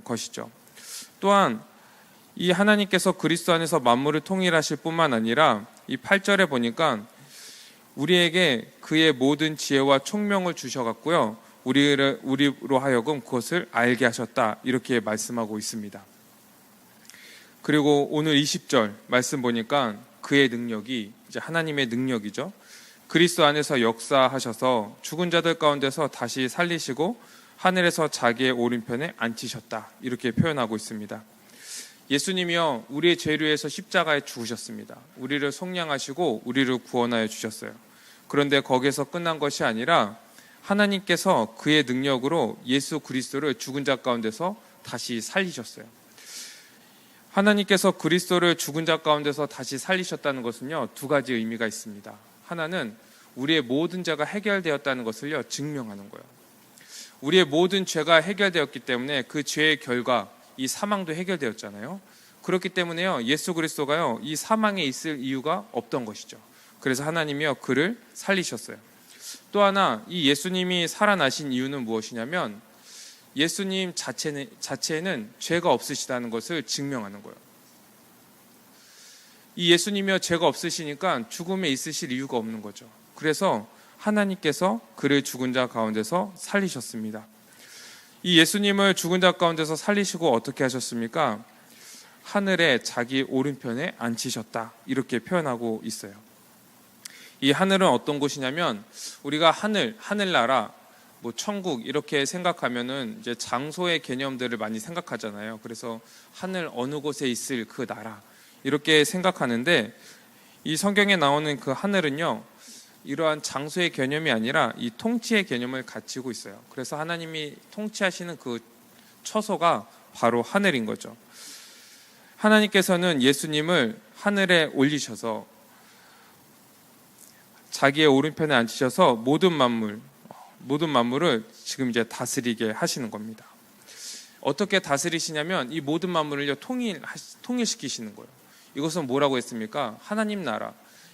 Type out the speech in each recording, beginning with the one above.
것이죠. 또한 이 하나님께서 그리스도 안에서 만물을 통일하실 뿐만 아니라 이 8절에 보니까 우리에게 그의 모든 지혜와 총명을 주셔갖고요, 우리로 하여금 그것을 알게 하셨다, 이렇게 말씀하고 있습니다. 그리고 오늘 20절 말씀 보니까 그의 능력이 이제 하나님의 능력이죠. 그리스도 안에서 역사하셔서 죽은 자들 가운데서 다시 살리시고 하늘에서 자기의 오른편에 앉히셨다, 이렇게 표현하고 있습니다. 예수님이요, 우리의 죄를 위해서 십자가에 죽으셨습니다. 우리를 속량하시고 우리를 구원하여 주셨어요. 그런데 거기서 끝난 것이 아니라 하나님께서 그의 능력으로 예수 그리스도를 죽은 자 가운데서 다시 살리셨어요. 하나님께서 그리스도를 죽은 자 가운데서 다시 살리셨다는 것은요, 두 가지 의미가 있습니다. 하나는 우리의 모든 죄가 해결되었다는 것을요, 증명하는 거예요. 우리의 모든 죄가 해결되었기 때문에 그 죄의 결과, 이 사망도 해결되었잖아요. 그렇기 때문에요, 예수 그리스도가요, 이 사망에 있을 이유가 없던 것이죠. 그래서 하나님이요, 그를 살리셨어요. 또 하나, 이 예수님이 살아나신 이유는 무엇이냐면 예수님 자체에는 죄가 없으시다는 것을 증명하는 거예요. 이 예수님이요, 죄가 없으시니까 죽음에 있으실 이유가 없는 거죠. 그래서 하나님께서 그를 죽은 자 가운데서 살리셨습니다. 이 예수님을 죽은 자 가운데서 살리시고 어떻게 하셨습니까? 하늘에 자기 오른편에 앉히셨다, 이렇게 표현하고 있어요. 이 하늘은 어떤 곳이냐면 우리가 하늘나라, 뭐 천국 이렇게 생각하면은 이제 장소의 개념들을 많이 생각하잖아요. 그래서 하늘 어느 곳에 있을 그 나라, 이렇게 생각하는데 이 성경에 나오는 그 하늘은요, 이러한 장소의 개념이 아니라 이 통치의 개념을 갖추고 있어요. 그래서 하나님이 통치하시는 그 처소가 바로 하늘인 거죠. 하나님께서는 예수님을 하늘에 올리셔서 자기의 오른편에 앉히셔서 모든 만물을 지금 이제 다스리게 하시는 겁니다. 어떻게 다스리시냐면 이 모든 만물을 통일시키시는 거예요. 이것은 뭐라고 했습니까? 하나님 나라.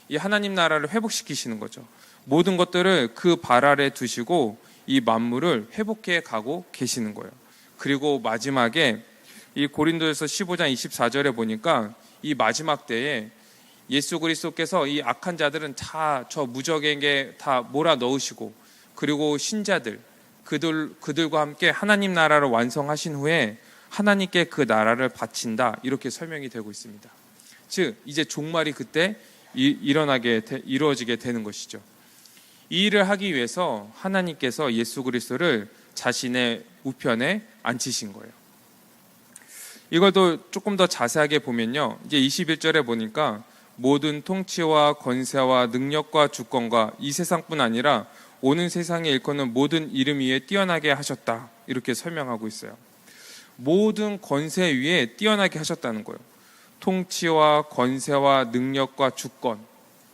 이 하나님 나라를 회복시키시는 거죠. 모든 것들을 그 발 아래 두시고 이 만물을 회복해 가고 계시는 거예요. 그리고 마지막에 이 고린도전서 15장 24절에 보니까 이 마지막 때에 예수 그리스도께서 이 악한 자들은 다 저 무적에게 다 몰아 넣으시고, 그리고 신자들 그들과 함께 하나님 나라를 완성하신 후에 하나님께 그 나라를 바친다, 이렇게 설명이 되고 있습니다. 즉 이제 종말이 그때 이루어지게 되는 것이죠. 이 일을 하기 위해서 하나님께서 예수 그리스도를 자신의 우편에 앉히신 거예요. 이것도 조금 더 자세하게 보면요, 이제 21절에 보니까 모든 통치와 권세와 능력과 주권과 이 세상뿐 아니라 오는 세상에 일컫는 모든 이름 위에 뛰어나게 하셨다, 이렇게 설명하고 있어요. 모든 권세 위에 뛰어나게 하셨다는 거예요. 통치와 권세와 능력과 주권,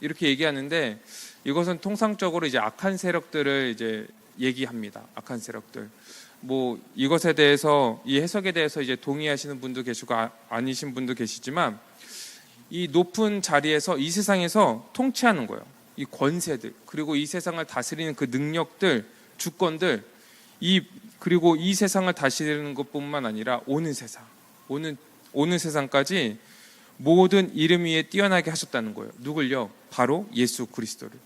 이렇게 얘기하는데 이것은 통상적으로 이제 악한 세력들을 이제 얘기합니다. 악한 세력들. 뭐 이것에 대해서, 이 해석에 대해서 이제 동의하시는 분도 계시고 아니신 분도 계시지만 이 높은 자리에서 이 세상에서 통치하는 거예요. 이 권세들, 그리고 이 세상을 다스리는 그 능력들, 주권들, 그리고 이 세상을 다스리는 것뿐만 아니라 오는 세상까지 모든 이름 위에 뛰어나게 하셨다는 거예요. 누굴요? 바로 예수 그리스도를.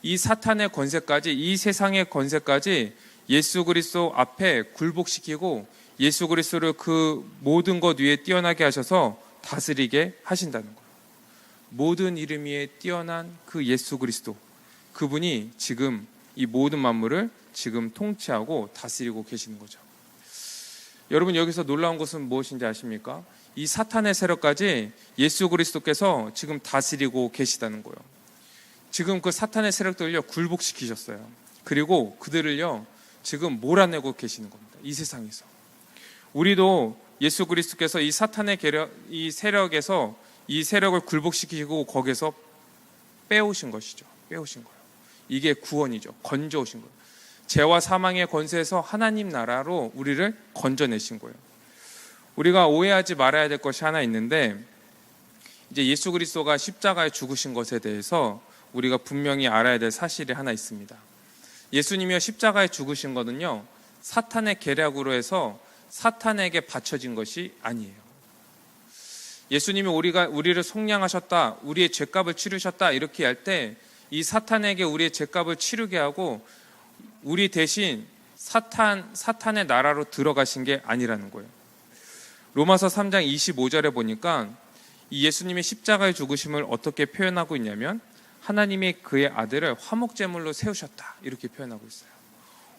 이 사탄의 권세까지, 이 세상의 권세까지 예수 그리스도 앞에 굴복시키고 예수 그리스도를 그 모든 것 위에 뛰어나게 하셔서 다스리게 하신다는 거예요. 모든 이름 위에 뛰어난 그 예수 그리스도, 그분이 지금 이 모든 만물을 지금 통치하고 다스리고 계시는 거죠. 여러분, 여기서 놀라운 것은 무엇인지 아십니까? 이 사탄의 세력까지 예수 그리스도께서 지금 다스리고 계시다는 거예요. 지금 그 사탄의 세력들을요, 굴복시키셨어요. 그리고 그들을요, 지금 몰아내고 계시는 겁니다. 이 세상에서. 우리도 예수 그리스도께서 이 사탄의 이 세력에서 이 세력을 굴복시키고 거기서 빼오신 것이죠. 빼오신 거예요. 이게 구원이죠. 건져오신 거예요. 죄와 사망의 권세에서 하나님 나라로 우리를 건져내신 거예요. 우리가 오해하지 말아야 될 것이 하나 있는데, 이제 예수 그리스도가 십자가에 죽으신 것에 대해서 우리가 분명히 알아야 될 사실이 하나 있습니다. 예수님이요, 십자가에 죽으신 거는요, 사탄의 계략으로 해서 사탄에게 바쳐진 것이 아니에요. 예수님이 우리를 속량하셨다, 우리의 죄값을 치르셨다 이렇게 할 때 이 사탄에게 우리의 죄값을 치르게 하고 우리 대신 사탄의 나라로 들어가신 게 아니라는 거예요. 로마서 3장 25절에 보니까 이 예수님의 십자가의 죽으심을 어떻게 표현하고 있냐면 하나님이 그의 아들을 화목제물로 세우셨다 이렇게 표현하고 있어요.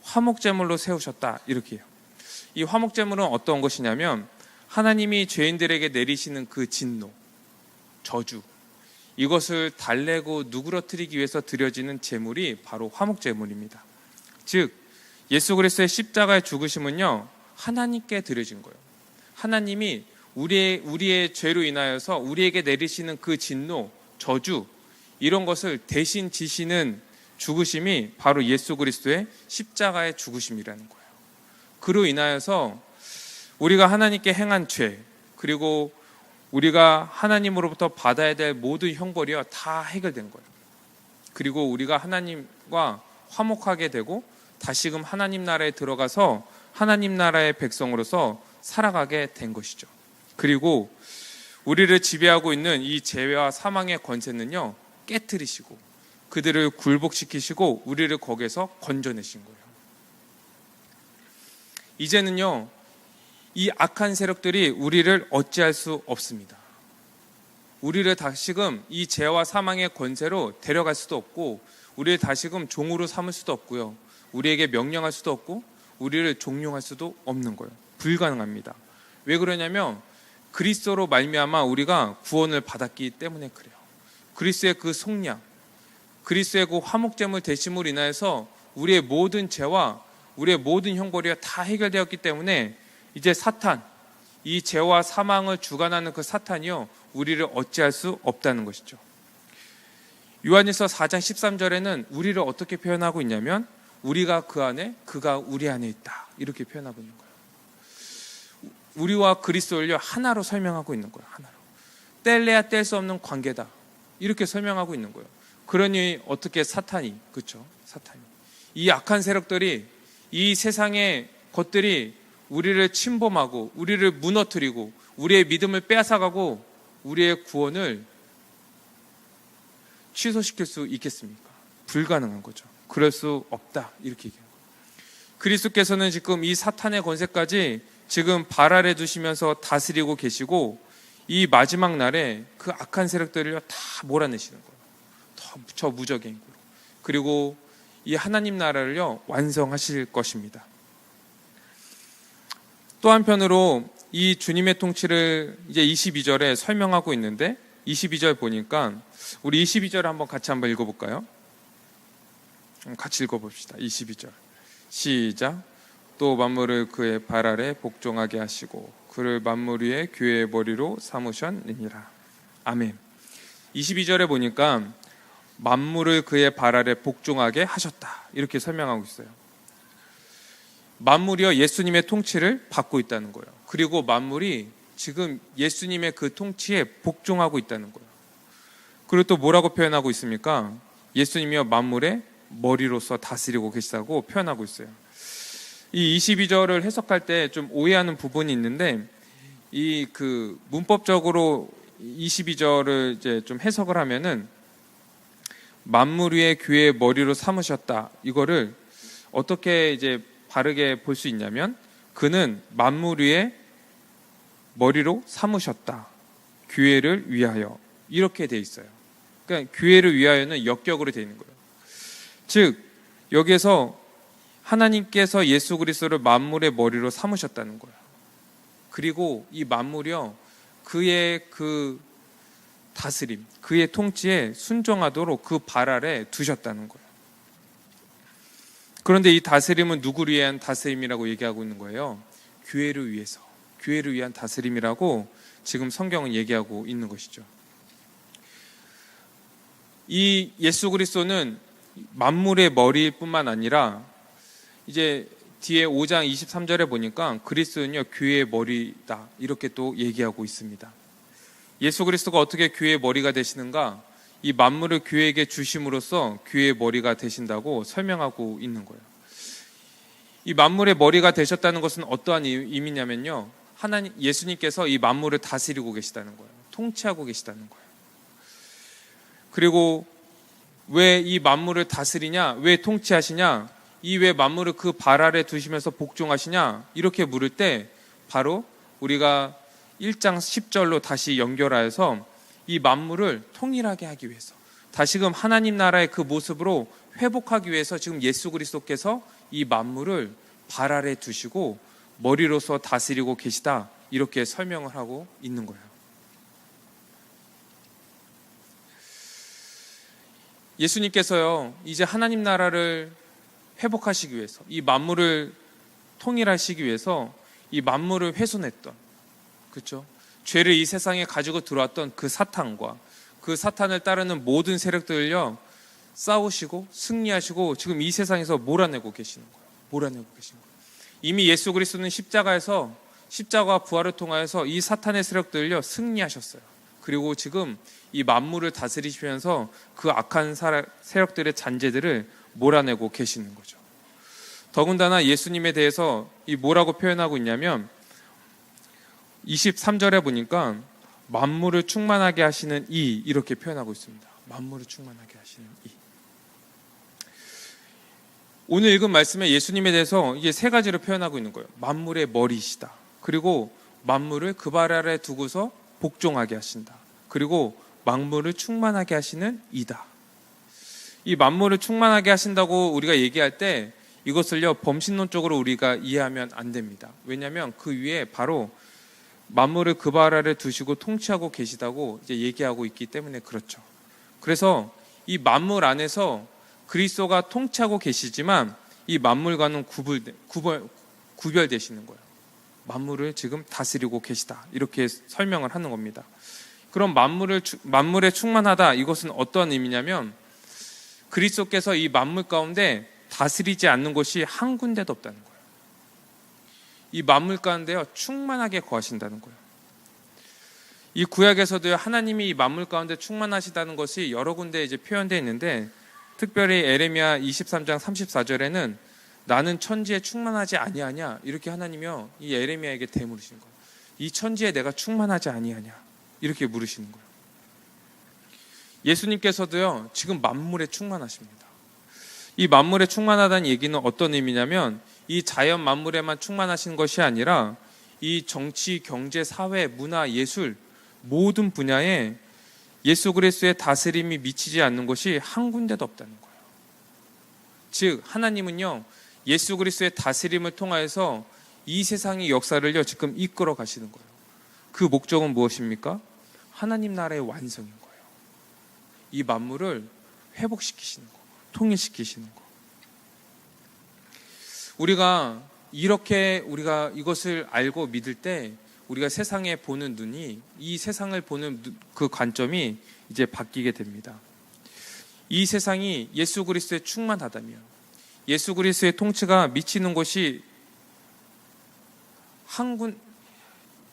화목제물로 세우셨다 이렇게 해요. 이 화목제물은 어떤 것이냐면 하나님이 죄인들에게 내리시는 그 진노, 저주, 이것을 달래고 누그러뜨리기 위해서 드려지는 제물이 바로 화목제물입니다. 즉 예수 그리스도의 십자가의 죽으심은요 하나님께 드려진 거예요. 하나님이 우리의 죄로 인하여서 우리에게 내리시는 그 진노, 저주 이런 것을 대신 지시는 죽으심이 바로 예수 그리스도의 십자가의 죽으심이라는 거예요. 그로 인하여서 우리가 하나님께 행한 죄 그리고 우리가 하나님으로부터 받아야 될 모든 형벌이요 다 해결된 거예요. 그리고 우리가 하나님과 화목하게 되고 다시금 하나님 나라에 들어가서 하나님 나라의 백성으로서 살아가게 된 것이죠. 그리고 우리를 지배하고 있는 이 죄와 사망의 권세는요 깨트리시고 그들을 굴복시키시고 우리를 거기에서 건져내신 거예요. 이제는요 이 악한 세력들이 우리를 어찌할 수 없습니다. 우리를 다시금 이 죄와 사망의 권세로 데려갈 수도 없고 우리를 다시금 종으로 삼을 수도 없고요. 우리에게 명령할 수도 없고 우리를 종용할 수도 없는 거예요. 불가능합니다. 왜 그러냐면 그리스도로 말미암아 우리가 구원을 받았기 때문에 그래요. 그리스도의 그 속량, 그리스도의 그 화목제물 되심으로 인하여서 우리의 모든 죄와 우리의 모든 형벌이 다 해결되었기 때문에 이제 사탄, 이 죄와 사망을 주관하는 그 사탄이요 우리를 어찌할 수 없다는 것이죠. 요한일서 4장 13절에는 우리를 어떻게 표현하고 있냐면 우리가 그 안에 그가 우리 안에 있다 이렇게 표현하고 있는 거예요. 우리와 그리스도를 하나로 설명하고 있는 거예요. 하나로 뗄래야 뗄 수 없는 관계다 이렇게 설명하고 있는 거예요. 그러니 어떻게 사탄이 그렇죠? 사탄이 이 악한 세력들이 이 세상의 것들이 우리를 침범하고 우리를 무너뜨리고 우리의 믿음을 빼앗아가고 우리의 구원을 취소시킬 수 있겠습니까? 불가능한 거죠. 그럴 수 없다 이렇게 얘기해요. 그리스도께서는 지금 이 사탄의 권세까지 지금 발 아래 두시면서 다스리고 계시고 이 마지막 날에 그 악한 세력들을 다 몰아내시는 거예요. 저 무적의 인구로. 그리고 이 하나님 나라를요 완성하실 것입니다. 또 한편으로 이 주님의 통치를 이제 22절에 설명하고 있는데 22절 보니까 우리 22절 한번 같이 한번 읽어볼까요? 같이 읽어봅시다. 22절 시작. 또 만물을 그의 발 아래 복종하게 하시고 그를 만물 위에 교회의 머리로 삼으셨느니라. 아멘. 22절에 보니까 만물을 그의 발 아래 복종하게 하셨다 이렇게 설명하고 있어요. 만물이요 예수님의 통치를 받고 있다는 거예요. 그리고 만물이 지금 예수님의 그 통치에 복종하고 있다는 거예요. 그리고 또 뭐라고 표현하고 있습니까? 예수님이요 만물의 머리로서 다스리고 계시다고 표현하고 있어요. 이 22절을 해석할 때 좀 오해하는 부분이 있는데 이 그 문법적으로 22절을 이제 좀 해석을 하면은 만물 위에 교회의 머리로 삼으셨다 이거를 어떻게 이제 바르게 볼 수 있냐면 그는 만물 위에 머리로 삼으셨다 교회를 위하여 이렇게 돼 있어요. 그러니까 교회를 위하여는 역격으로 돼 있는 거예요. 즉 여기에서 하나님께서 예수 그리스도를 만물의 머리로 삼으셨다는 거예요. 그리고 이 만물이요 그의 그 다스림, 그의 통치에 순종하도록 그 발 아래 두셨다는 거예요. 그런데 이 다스림은 누구를 위한 다스림이라고 얘기하고 있는 거예요? 교회를 위해서, 교회를 위한 다스림이라고 지금 성경은 얘기하고 있는 것이죠. 이 예수 그리스도는 만물의 머리일 뿐만 아니라 이제 뒤에 5장 23절에 보니까 그리스도는요 교회의 머리다 이렇게 또 얘기하고 있습니다. 예수 그리스도가 어떻게 교회의 머리가 되시는가? 이 만물을 교회에게 주심으로써 교회의 머리가 되신다고 설명하고 있는 거예요. 이 만물의 머리가 되셨다는 것은 어떠한 의미냐면요. 하나님, 예수님께서 이 만물을 다스리고 계시다는 거예요. 통치하고 계시다는 거예요. 그리고 왜 이 만물을 다스리냐? 왜 통치하시냐? 이 왜 만물을 그 발 아래 두시면서 복종하시냐? 이렇게 물을 때 바로 우리가 1장 10절로 다시 연결하여서 이 만물을 통일하게 하기 위해서 다시금 하나님 나라의 그 모습으로 회복하기 위해서 지금 예수 그리스도께서 이 만물을 발 아래 두시고 머리로서 다스리고 계시다, 이렇게 설명을 하고 있는 거예요. 예수님께서요, 이제 하나님 나라를 회복하시기 위해서, 이 만물을 통일하시기 위해서 이 만물을 훼손했던, 그렇죠? 죄를 이 세상에 가지고 들어왔던 그 사탄과 그 사탄을 따르는 모든 세력들을요, 싸우시고 승리하시고 지금 이 세상에서 몰아내고 계시는 거예요. 몰아내고 계시는 거예요. 이미 예수 그리스도는 십자가에서, 십자가와 부활을 통하여서 이 사탄의 세력들을요, 승리하셨어요. 그리고 지금 이 만물을 다스리시면서 그 악한 세력들의 잔재들을 몰아내고 계시는 거죠. 더군다나 예수님에 대해서 이 뭐라고 표현하고 있냐면 23절에 보니까 만물을 충만하게 하시는 이, 이렇게 표현하고 있습니다. 만물을 충만하게 하시는 이. 오늘 읽은 말씀에 예수님에 대해서 이게 세 가지로 표현하고 있는 거예요. 만물의 머리시다. 그리고 만물을 그 발 아래 두고서 복종하게 하신다. 그리고 만물을 충만하게 하시는 이다. 이 만물을 충만하게 하신다고 우리가 얘기할 때 이것을요, 범신론적으로 우리가 이해하면 안 됩니다. 왜냐하면 그 위에 바로 만물을 그 발 아래 두시고 통치하고 계시다고 이제 얘기하고 있기 때문에 그렇죠. 그래서 이 만물 안에서 그리스도가 통치하고 계시지만 이 만물과는 구별되시는 거예요. 만물을 지금 다스리고 계시다, 이렇게 설명을 하는 겁니다. 그럼 만물에 충만하다, 이것은 어떤 의미냐면 그리스도께서 이 만물 가운데 다스리지 않는 곳이 한 군데도 없다는 거예요. 이 만물 가운데요, 충만하게 거하신다는 거예요. 이 구약에서도 하나님이 이 만물 가운데 충만하시다는 것이 여러 군데 이제 표현되어 있는데, 특별히 에레미야 23장 34절에는 나는 천지에 충만하지 아니하냐, 이렇게 하나님이요, 이 에레미야에게 되물으시는 거예요. 이 천지에 내가 충만하지 아니하냐, 이렇게 물으시는 거예요. 예수님께서도요, 지금 만물에 충만하십니다. 이 만물에 충만하다는 얘기는 어떤 의미냐면 이 자연 만물에만 충만하신 것이 아니라 이 정치, 경제, 사회, 문화, 예술 모든 분야에 예수 그리스도의 다스림이 미치지 않는 것이 한 군데도 없다는 거예요. 즉 하나님은요, 예수 그리스도의 다스림을 통하여서 이 세상의 역사를요, 지금 이끌어 가시는 거예요. 그 목적은 무엇입니까? 하나님 나라의 완성인 거예요. 이 만물을 회복시키시는 거, 통일시키시는 거. 우리가 이것을 알고 믿을 때 우리가 세상에 보는 눈이, 이 세상을 보는 그 관점이 이제 바뀌게 됩니다. 이 세상이 예수 그리스도에 충만하다면, 예수 그리스도의 통치가 미치는 곳이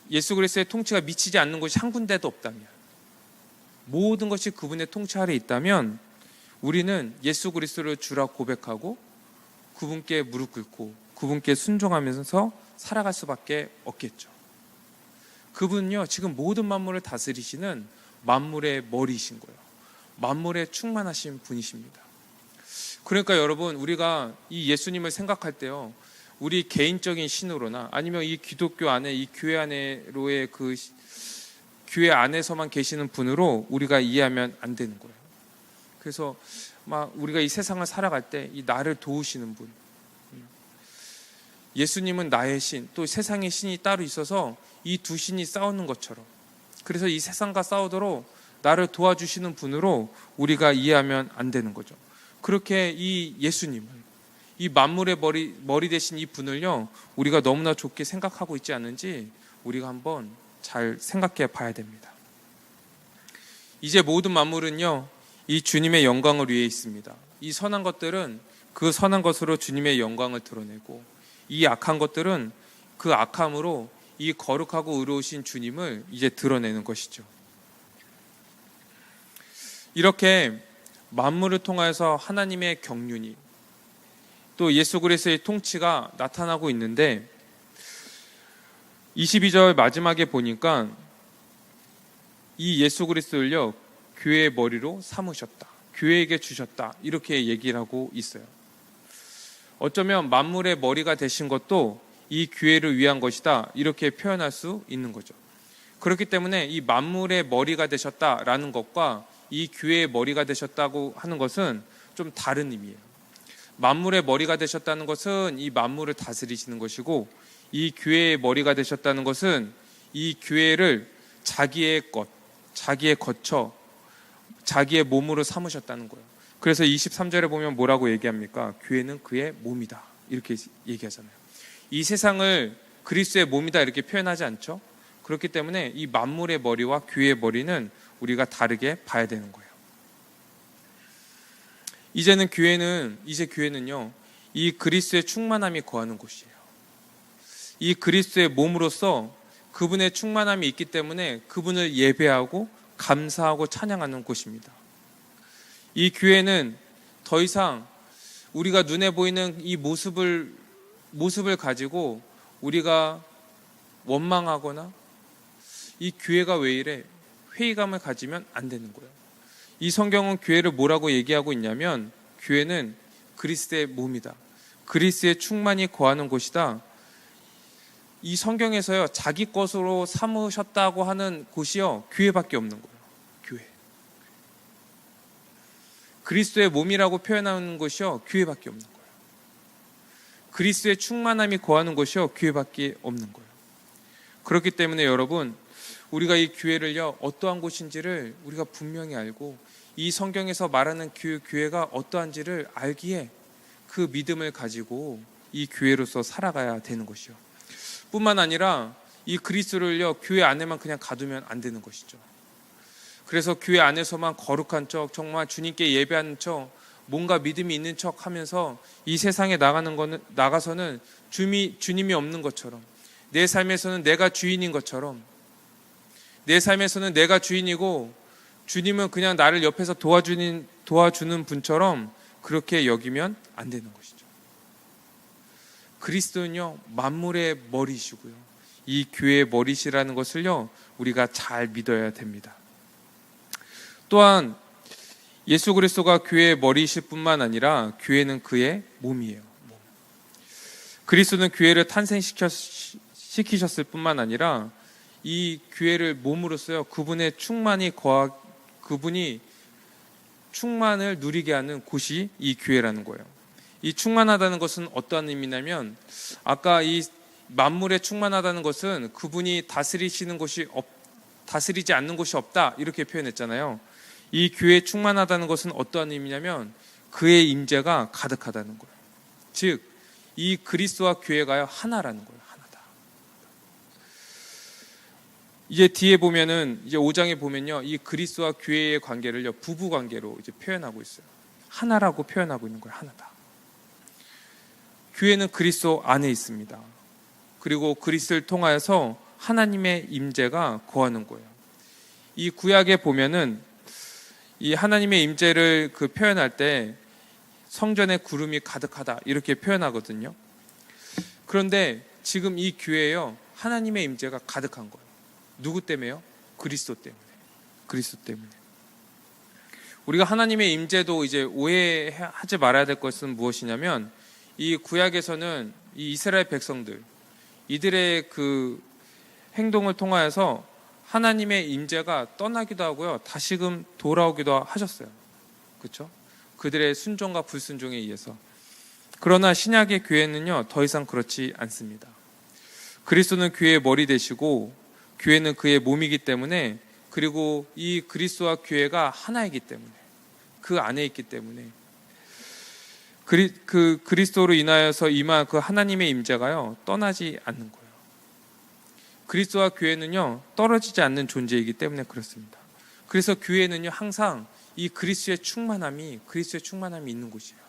예수 그리스도의 통치가 미치지 않는 곳이 한 군데도 없다면, 모든 것이 그분의 통치 아래 있다면 우리는 예수 그리스도를 주라 고백하고 그분께 무릎 꿇고 그분께 순종하면서 살아갈 수밖에 없겠죠. 그분은요, 지금 모든 만물을 다스리시는 만물의 머리이신 거예요. 만물에 충만하신 분이십니다. 그러니까 여러분, 우리가 이 예수님을 생각할 때요, 우리 개인적인 신으로나 아니면 이 기독교 안에, 이 교회 안에로의 그 교회 안에서만 계시는 분으로 우리가 이해하면 안 되는 거예요. 그래서 막 우리가 이 세상을 살아갈 때 이 나를 도우시는 분, 예수님은 나의 신, 또 세상의 신이 따로 있어서 이 두 신이 싸우는 것처럼, 그래서 이 세상과 싸우도록 나를 도와주시는 분으로 우리가 이해하면 안 되는 거죠. 그렇게 이 예수님을, 이 만물의 머리 되신 이 분을요, 우리가 너무나 좋게 생각하고 있지 않은지 우리가 한번 잘 생각해 봐야 됩니다. 이제 모든 만물은요, 이 주님의 영광을 위해 있습니다. 이 선한 것들은 그 선한 것으로 주님의 영광을 드러내고, 이 악한 것들은 그 악함으로 이 거룩하고 의로우신 주님을 이제 드러내는 것이죠. 이렇게 만물을 통하여서 하나님의 경륜이, 또 예수 그리스도의 통치가 나타나고 있는데 22절 마지막에 보니까 이 예수 그리스도를요 교회의 머리로 삼으셨다, 교회에게 주셨다, 이렇게 얘기를 하고 있어요. 어쩌면 만물의 머리가 되신 것도 이 교회를 위한 것이다, 이렇게 표현할 수 있는 거죠. 그렇기 때문에 이 만물의 머리가 되셨다라는 것과 이 교회의 머리가 되셨다고 하는 것은 좀 다른 의미예요. 만물의 머리가 되셨다는 것은 이 만물을 다스리시는 것이고, 이 교회의 머리가 되셨다는 것은 이 교회를 자기의 것, 자기의 거처, 자기의 몸으로 삼으셨다는 거예요. 그래서 23절에 보면 뭐라고 얘기합니까? 교회는 그의 몸이다, 이렇게 얘기하잖아요. 이 세상을 그리스도의 몸이다 이렇게 표현하지 않죠? 그렇기 때문에 이 만물의 머리와 교회의 머리는 우리가 다르게 봐야 되는 거예요. 이제 교회는요 이 그리스도의 충만함이 거하는 곳이에요. 이 그리스도의 몸으로서 그분의 충만함이 있기 때문에 그분을 예배하고 감사하고 찬양하는 곳입니다. 이 교회는 더 이상 우리가 눈에 보이는 이 모습을 가지고 우리가 원망하거나 이 교회가 왜 이래 회의감을 가지면 안 되는 거예요. 이 성경은 교회를 뭐라고 얘기하고 있냐면, 교회는 그리스도의 몸이다, 그리스도의 충만이 거하는 곳이다. 이 성경에서요 자기 것으로 삼으셨다고 하는 곳이요 교회밖에 없는 거예요. 교회, 그리스도의 몸이라고 표현하는 것이요 교회밖에 없는 거예요. 그리스도의 충만함이 거하는 곳이요 교회밖에 없는 거예요. 그렇기 때문에 여러분, 우리가 이 교회를요 어떠한 곳인지를 우리가 분명히 알고, 이 성경에서 말하는 교회가 어떠한지를 알기에 그 믿음을 가지고 이 교회로서 살아가야 되는 것이요. 뿐만 아니라 이 그리스도를요 교회 안에만 그냥 가두면 안 되는 것이죠. 그래서 교회 안에서만 거룩한 척, 정말 주님께 예배하는 척, 뭔가 믿음이 있는 척 하면서 이 세상에 나가서는 주님이 없는 것처럼, 내 삶에서는 내가 주인인 것처럼, 내 삶에서는 내가 주인이고 주님은 그냥 나를 옆에서 도와주는 분처럼 그렇게 여기면 안 되는 것이죠. 그리스도는요 만물의 머리시고요, 이 교회의 머리시라는 것을요 우리가 잘 믿어야 됩니다. 또한 예수 그리스도가 교회의 머리이실 뿐만 아니라 교회는 그의 몸이에요. 그리스도는 교회를 탄생시키셨을 뿐만 아니라 이 교회를 몸으로써요 그분의 그분이 충만을 누리게 하는 곳이 이 교회라는 거예요. 이 충만하다는 것은 어떠한 의미냐면, 아까 이 만물에 충만하다는 것은 그분이 다스리지 않는 곳이 없다 이렇게 표현했잖아요. 이 교회에 충만하다는 것은 어떠한 의미냐면 그의 임재가 가득하다는 거예요. 즉 이 그리스도와 교회가요 하나라는 거예요. 하나다. 이제 뒤에 보면은 이제 5장에 보면요 이 그리스도와 교회의 관계를요 부부 관계로 이제 표현하고 있어요. 하나라고 표현하고 있는 거예요. 하나다. 교회는 그리스도 안에 있습니다. 그리고 그리스도를 통하여서 하나님의 임재가 거하는 거예요. 이 구약에 보면은 이 하나님의 임재를 표현할 때 성전에 구름이 가득하다 이렇게 표현하거든요. 그런데 지금 이 교회에요 하나님의 임재가 가득한 거예요. 누구 때문에요? 그리스도 때문에. 그리스도 때문에. 우리가 하나님의 임재도 이제 오해하지 말아야 될 것은 무엇이냐면, 이 구약에서는 이 이스라엘 백성들 이들의 그 행동을 통하여서 하나님의 임재가 떠나기도 하고요 다시금 돌아오기도 하셨어요. 그렇죠? 그들의 순종과 불순종에 의해서. 그러나 신약의 교회는요 더 이상 그렇지 않습니다. 그리스도는 교회의 머리 되시고 교회는 그의 몸이기 때문에, 그리고 이 그리스도와 교회가 하나이기 때문에, 그 안에 있기 때문에 그리스도로 인하여서 임한 그 하나님의 임재가요 떠나지 않는 거예요. 그리스도와 교회는요 떨어지지 않는 존재이기 때문에 그렇습니다. 그래서 교회는요 항상 이 그리스도의 충만함이 있는 곳이에요.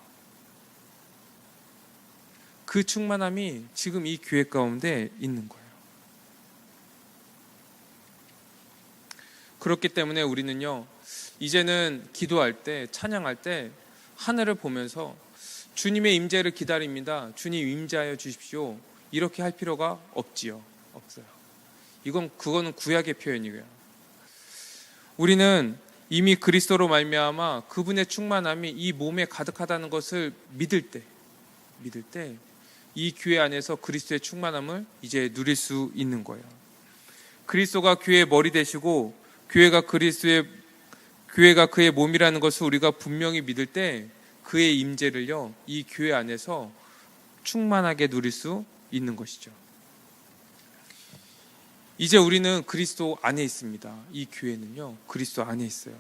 그 충만함이 지금 이 교회 가운데 있는 거예요. 그렇기 때문에 우리는요 이제는 기도할 때, 찬양할 때 하늘을 보면서 주님의 임재를 기다립니다. 주님 임재하여 주십시오. 이렇게 할 필요가 없지요. 없어요. 그거는 구약의 표현이고요. 우리는 이미 그리스도로 말미암아 그분의 충만함이 이 몸에 가득하다는 것을 믿을 때 이 교회 안에서 그리스도의 충만함을 이제 누릴 수 있는 거예요. 그리스도가 교회의 머리 되시고 교회가 그의 몸이라는 것을 우리가 분명히 믿을 때 그의 임재를요, 이 교회 안에서 충만하게 누릴 수 있는 것이죠. 이제 우리는 그리스도 안에 있습니다. 이 교회는요, 그리스도 안에 있어요.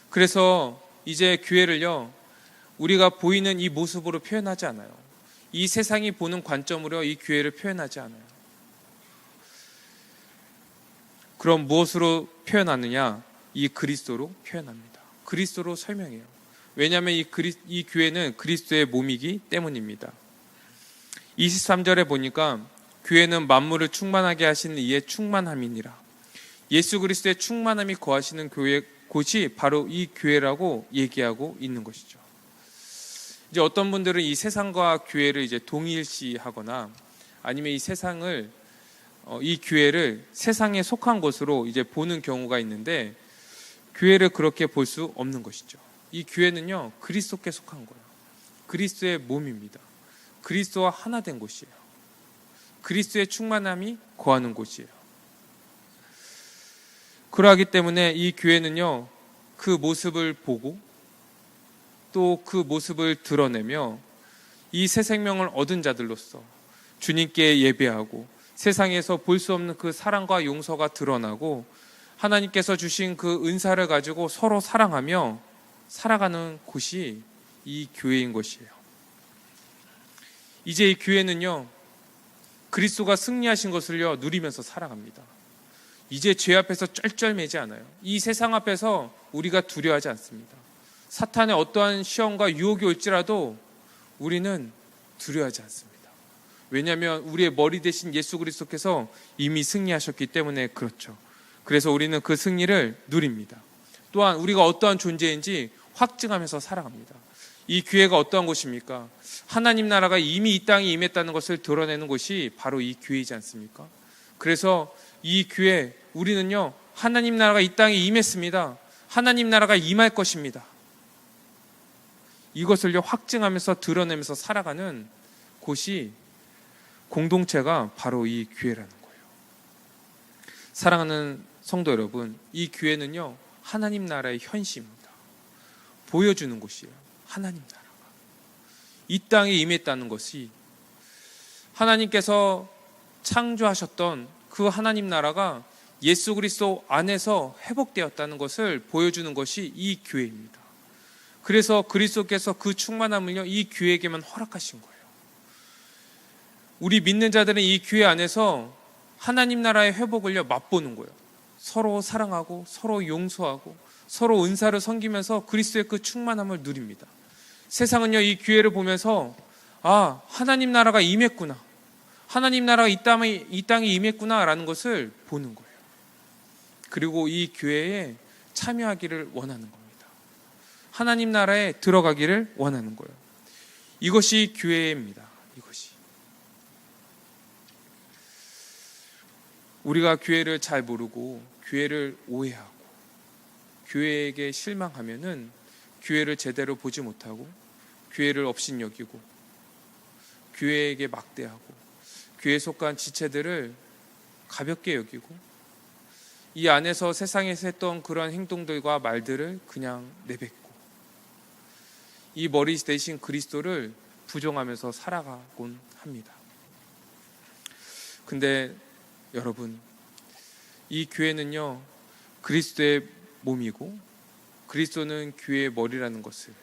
그래서 이제 교회를요, 우리가 보이는 이 모습으로 표현하지 않아요. 이 세상이 보는 관점으로 이 교회를 표현하지 않아요. 그럼 무엇으로 표현하느냐? 이 그리스도로 표현합니다. 그리스도로 설명해요. 왜냐하면 이 교회는 그리스도의 몸이기 때문입니다. 23절에 보니까 교회는 만물을 충만하게 하시는 이의 충만함이니라. 예수 그리스도의 충만함이 거하시는 곳이 바로 이 교회라고 얘기하고 있는 것이죠. 이제 어떤 분들은 이 세상과 교회를 이제 동일시하거나 아니면 이 교회를 세상에 속한 것으로 이제 보는 경우가 있는데, 교회를 그렇게 볼 수 없는 것이죠. 이 교회는요, 그리스도께 속한 거예요. 그리스도의 몸입니다. 그리스도와 하나 된 곳이에요. 그리스도의 충만함이 거하는 곳이에요. 그러하기 때문에 이 교회는요, 그 모습을 보고 또 그 모습을 드러내며 이 새 생명을 얻은 자들로서 주님께 예배하고 세상에서 볼 수 없는 그 사랑과 용서가 드러나고 하나님께서 주신 그 은사를 가지고 서로 사랑하며 살아가는 곳이 이 교회인 것이에요. 이제 이 교회는요, 그리스도가 승리하신 것을요, 누리면서 살아갑니다. 이제 죄 앞에서 쩔쩔매지 않아요. 이 세상 앞에서 우리가 두려워하지 않습니다. 사탄의 어떠한 시험과 유혹이 올지라도 우리는 두려워하지 않습니다. 왜냐하면 우리의 머리 대신 예수 그리스도께서 이미 승리하셨기 때문에 그렇죠. 그래서 우리는 그 승리를 누립니다. 또한 우리가 어떠한 존재인지 확증하면서 살아갑니다. 이 교회가 어떠한 곳입니까? 하나님 나라가 이미 이 땅에 임했다는 것을 드러내는 곳이 바로 이 교회이지 않습니까? 그래서 이 교회, 우리는요, 하나님 나라가 이 땅에 임했습니다. 하나님 나라가 임할 것입니다. 이것을요, 확증하면서 드러내면서 살아가는 곳이, 공동체가 바로 이 교회라는 거예요. 사랑하는 성도 여러분, 이 교회는요, 하나님 나라의 현시입니다. 보여주는 곳이에요. 하나님 나라가 이 땅에 임했다는 것이, 하나님께서 창조하셨던 그 하나님 나라가 예수 그리스도 안에서 회복되었다는 것을 보여주는 것이 이 교회입니다. 그래서 그리스도께서 그 충만함을요, 이 교회에게만 허락하신 거예요. 우리 믿는 자들은 이 교회 안에서 하나님 나라의 회복을요, 맛보는 거예요. 서로 사랑하고 서로 용서하고 서로 은사를 섬기면서 그리스도의 그 충만함을 누립니다. 세상은요, 이 교회를 보면서 하나님 나라가 임했구나, 하나님 나라가 이 땅에 임했구나 라는 것을 보는 거예요. 그리고 이 교회에 참여하기를 원하는 겁니다. 하나님 나라에 들어가기를 원하는 거예요. 이것이 교회입니다. 이것이. 우리가 교회를 잘 모르고 교회를 오해하고 교회에게 실망하면은 교회를 제대로 보지 못하고 교회를 업신여기고 교회에게 막대하고 교회에 속한 지체들을 가볍게 여기고 이 안에서 세상에서 했던 그런 행동들과 말들을 그냥 내뱉고 이 머리 대신 그리스도를 부정하면서 살아가곤 합니다. 근데 여러분, 이 교회는요, 그리스도의 몸이고 그리스도는 교회의 머리라는 것을,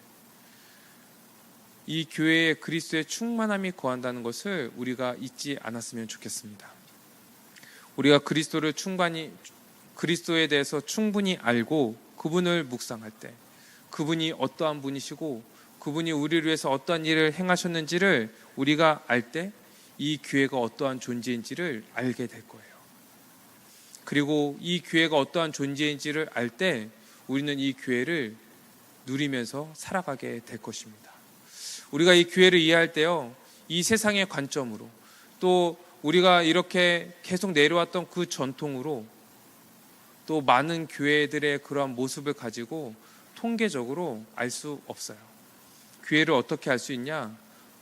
이 교회에 그리스도의 충만함이 거한다는 것을 우리가 잊지 않았으면 좋겠습니다. 우리가 그리스도에 대해서 충분히 알고 그분을 묵상할 때, 그분이 어떠한 분이시고 그분이 우리를 위해서 어떠한 일을 행하셨는지를 우리가 알 때 이 교회가 어떠한 존재인지를 알게 될 거예요. 그리고 이 교회가 어떠한 존재인지를 알 때 우리는 이 교회를 누리면서 살아가게 될 것입니다. 우리가 이 교회를 이해할 때요, 이 세상의 관점으로, 또 우리가 이렇게 계속 내려왔던 그 전통으로, 또 많은 교회들의 그러한 모습을 가지고 통계적으로 알 수 없어요. 교회를 어떻게 알 수 있냐?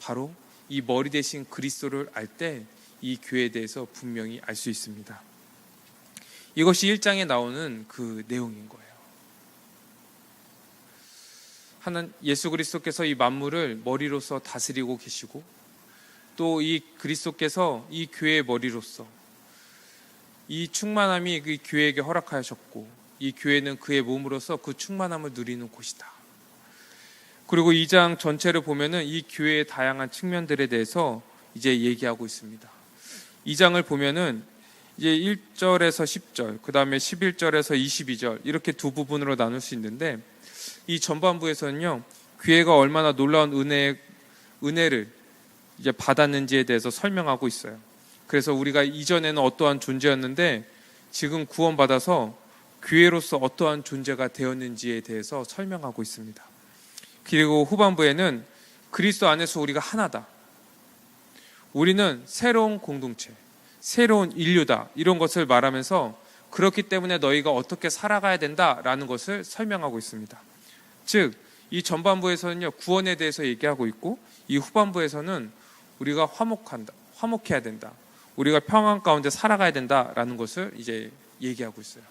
바로 이 머리 대신 그리스도를 알 때 이 교회에 대해서 분명히 알 수 있습니다. 이것이 1장에 나오는 그 내용인 거예요. 예수 그리스도께서 이 만물을 머리로서 다스리고 계시고, 또 이 그리스도께서 이 교회의 머리로서 이 충만함이 그 교회에게 허락하셨고, 이 교회는 그의 몸으로서 그 충만함을 누리는 곳이다. 그리고 2장 전체를 보면은 이 교회의 다양한 측면들에 대해서 이제 얘기하고 있습니다. 2장을 보면은 이제 1절에서 10절, 그 다음에 11절에서 22절 이렇게 두 부분으로 나눌 수 있는데, 이 전반부에서는요, 교회가 얼마나 놀라운 은혜를 이제 받았는지에 대해서 설명하고 있어요. 그래서 우리가 이전에는 어떠한 존재였는데 지금 구원받아서 교회로서 어떠한 존재가 되었는지에 대해서 설명하고 있습니다. 그리고 후반부에는 그리스도 안에서 우리가 하나다, 우리는 새로운 공동체, 새로운 인류다, 이런 것을 말하면서 그렇기 때문에 너희가 어떻게 살아가야 된다라는 것을 설명하고 있습니다. 즉, 이 전반부에서는요, 구원에 대해서 얘기하고 있고, 이 후반부에서는 우리가 화목해야 된다, 우리가 평안 가운데 살아가야 된다라는 것을 이제 얘기하고 있어요.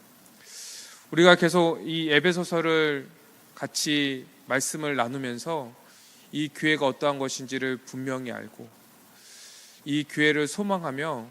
우리가 계속 이 에베소서를 같이 말씀을 나누면서 이 교회가 어떠한 것인지를 분명히 알고, 이 교회를 소망하며